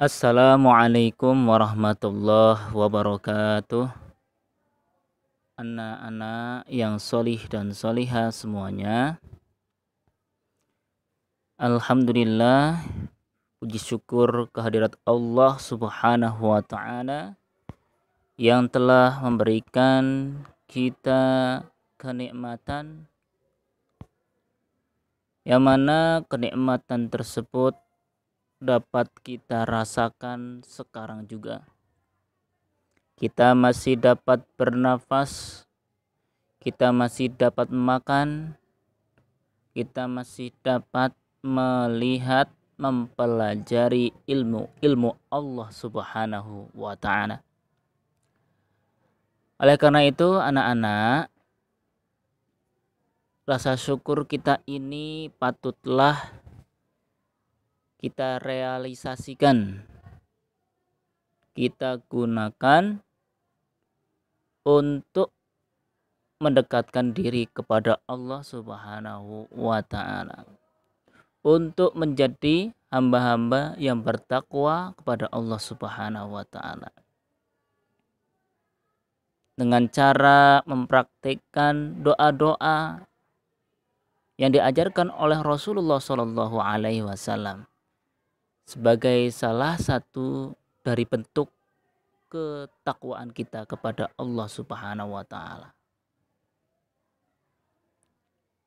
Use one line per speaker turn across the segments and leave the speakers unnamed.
Assalamualaikum warahmatullahi wabarakatuh. Anak-anak yang solih dan solihah semuanya, Alhamdulillah, puji syukur kehadirat Allah subhanahu wa ta'ala yang telah memberikan kita kenikmatan, yang mana kenikmatan tersebut dapat kita rasakan sekarang juga. Kita masih dapat bernafas, kita masih dapat makan, kita masih dapat melihat, mempelajari ilmu Allah subhanahu wa ta'ala. Oleh karena itu anak-anak, rasa syukur kita ini patutlah kita realisasikan, kita gunakan untuk mendekatkan diri kepada Allah subhanahu wa ta'ala, untuk menjadi hamba-hamba yang bertakwa kepada Allah subhanahu wa ta'ala, dengan cara mempraktikkan doa-doa yang diajarkan oleh Rasulullah Shallallahu Alaihi Wasallam sebagai salah satu dari bentuk ketakwaan kita kepada Allah subhanahu wa ta'ala.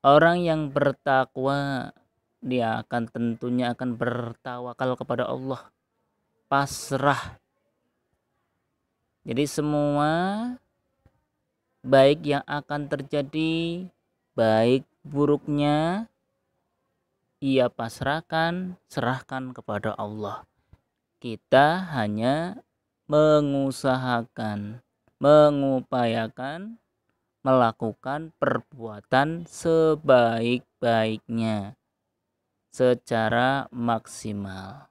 Orang yang bertakwa, dia akan tentunya akan bertawakal kepada Allah, pasrah. Jadi semua baik yang akan terjadi, baik buruknya, ia pasrahkan, serahkan kepada Allah. Kita hanya mengusahakan, mengupayakan, melakukan perbuatan sebaik-baiknya secara maksimal.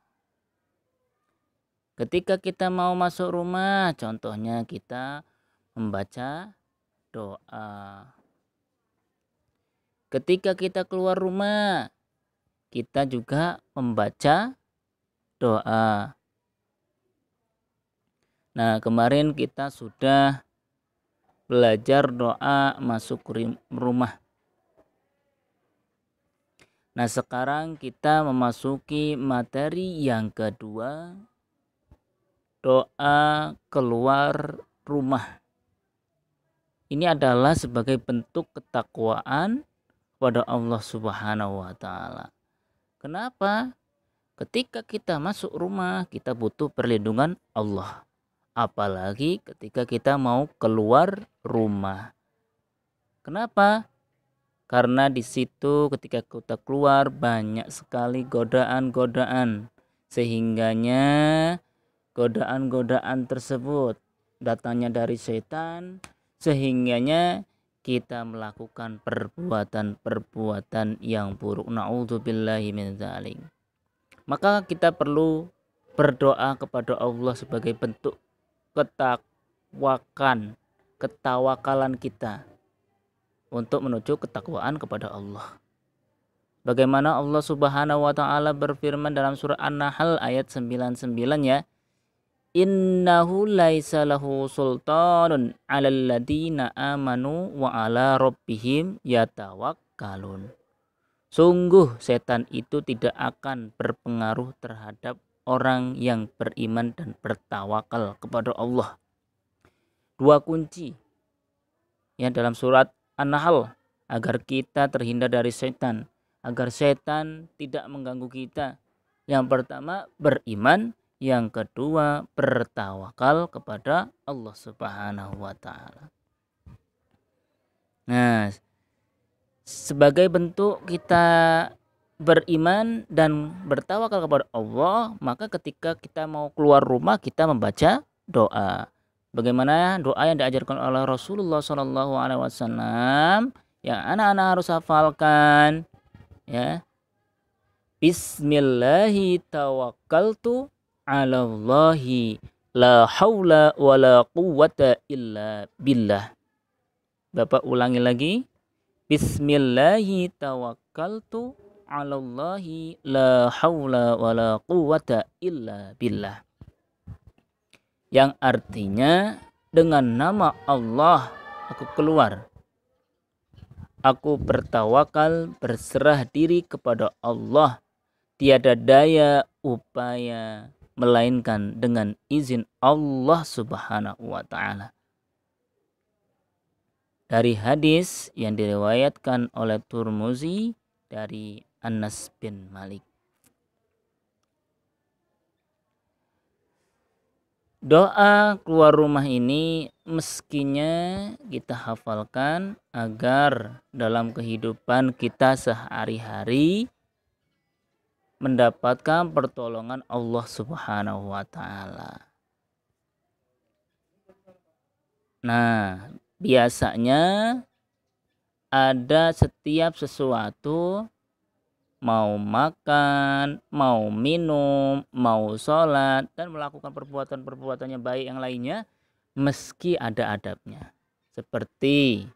Ketika kita mau masuk rumah, contohnya kita membaca doa. Ketika kita keluar rumah, kita juga membaca doa. Nah, kemarin kita sudah belajar doa masuk rumah. Nah, sekarang kita memasuki materi yang kedua, doa keluar rumah. Ini adalah sebagai bentuk ketakwaan kepada Allah subhanahu wa ta'ala. Kenapa? Ketika kita masuk rumah, kita butuh perlindungan Allah. Apalagi ketika kita mau keluar rumah. Kenapa? Karena di situ ketika kita keluar banyak sekali godaan-godaan, sehingganya godaan-godaan tersebut datangnya dari setan, sehingganya kita melakukan perbuatan-perbuatan yang buruk. Na'udzubillahi min dzalik. Maka kita perlu berdoa kepada Allah sebagai bentuk ketawakalan kita untuk menuju ketakwaan kepada Allah. Bagaimana Allah subhanahu wa ta'ala berfirman dalam surah An-Nahl ayat 99 ya. Innahu laisa lahu sultanun 'alal ladina amanu wa 'ala rabbihim yatawakkalun. Sungguh setan itu tidak akan berpengaruh terhadap orang yang beriman dan bertawakal kepada Allah. Dua kunci ya dalam surat An-Nahl agar kita terhindar dari setan, agar setan tidak mengganggu kita. Yang pertama beriman, yang kedua bertawakal kepada Allah subhanahu wa ta'ala. Nah, sebagai bentuk kita beriman dan bertawakal kepada Allah, maka ketika kita mau keluar rumah kita membaca doa. Bagaimana doa yang diajarkan oleh Rasulullah Shallallahu Alaihi Wasallam yang anak-anak harus hafalkan, ya. Bismillahi tawakkaltu 'alallahi la haula wala quwwata illa billah. Bapak ulangi lagi. Bismillahi tawakkaltu 'alallahi la haula wala quwwata illa billah. Yang artinya dengan nama Allah aku keluar. Aku bertawakal, berserah diri kepada Allah. Tiada daya upaya melainkan dengan izin Allah Subhanahu wa ta'ala. Dari hadis yang diriwayatkan oleh Tirmidzi dari Anas bin Malik. Doa keluar rumah ini meskinya kita hafalkan agar dalam kehidupan kita sehari-hari mendapatkan pertolongan Allah Subhanahu wa ta'ala. Nah, biasanya ada setiap sesuatu, mau makan, mau minum, mau sholat, dan melakukan perbuatan-perbuatannya baik yang lainnya, meski ada adabnya. Seperti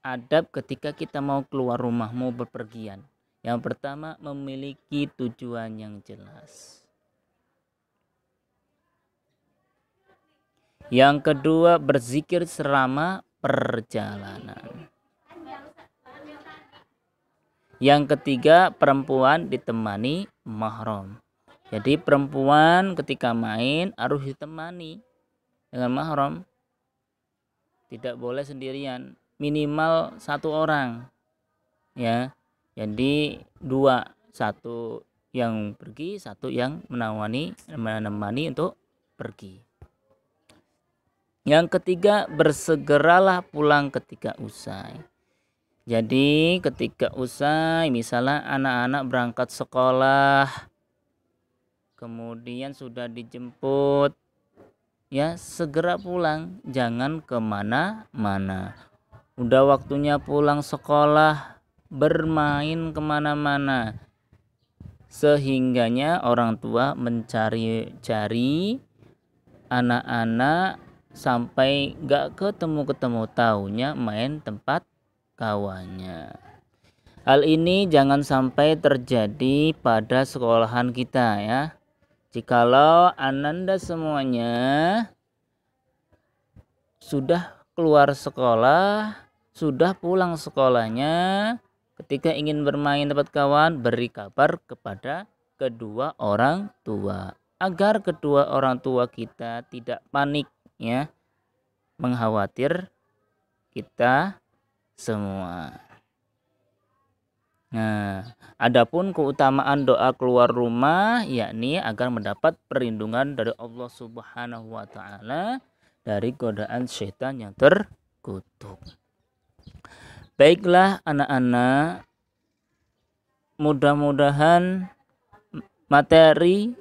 adab ketika kita mau keluar rumah, mau berpergian. Yang pertama, memiliki tujuan yang jelas. Yang kedua, berzikir selama perjalanan. Yang ketiga, perempuan ditemani mahram. Jadi perempuan ketika main harus ditemani dengan mahram. Tidak boleh sendirian, minimal 1 orang. Ya. Jadi 2, 1 yang pergi, 1 yang menemani untuk pergi. Yang ketiga, bersegeralah pulang ketika usai. Jadi ketika usai, misalnya anak-anak berangkat sekolah, kemudian sudah dijemput, ya segera pulang, jangan kemana-mana. Udah waktunya pulang sekolah, bermain kemana-mana. Sehingganya orang tua mencari-cari anak-anak sampai gak ketemu-ketemu, taunya main tempat kawannya. Hal ini jangan sampai terjadi pada sekolahan kita ya. Jikalau Ananda semuanya sudah keluar sekolah, sudah pulang sekolahnya, ketika ingin bermain tempat kawan, beri kabar kepada kedua orang tua agar kedua orang tua kita tidak panik ya, mengkhawatir kita semua. Nah, adapun keutamaan doa keluar rumah yakni agar mendapat perlindungan dari Allah Subhanahu wa ta'ala dari godaan syaitan yang terkutuk. Baiklah anak-anak, mudah-mudahan materi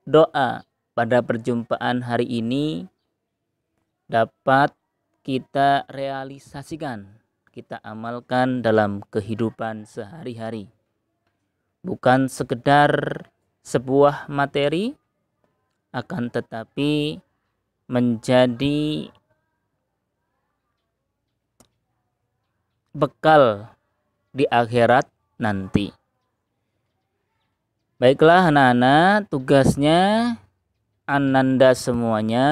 doa pada perjumpaan hari ini dapat kita realisasikan, kita amalkan dalam kehidupan sehari-hari. Bukan sekedar sebuah materi, akan tetapi menjadi bekal di akhirat nanti. Baiklah anak-anak, tugasnya Ananda semuanya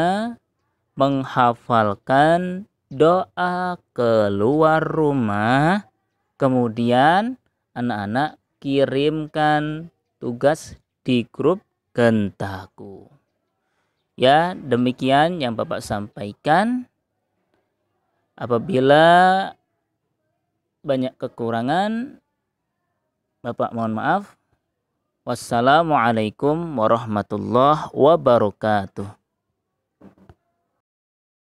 menghafalkan doa keluar rumah, kemudian anak-anak kirimkan tugas di grup Gentaku. Ya, demikian yang Bapak sampaikan. Apabila banyak kekurangan, Bapak mohon maaf. Wassalamualaikum warahmatullahi wabarakatuh.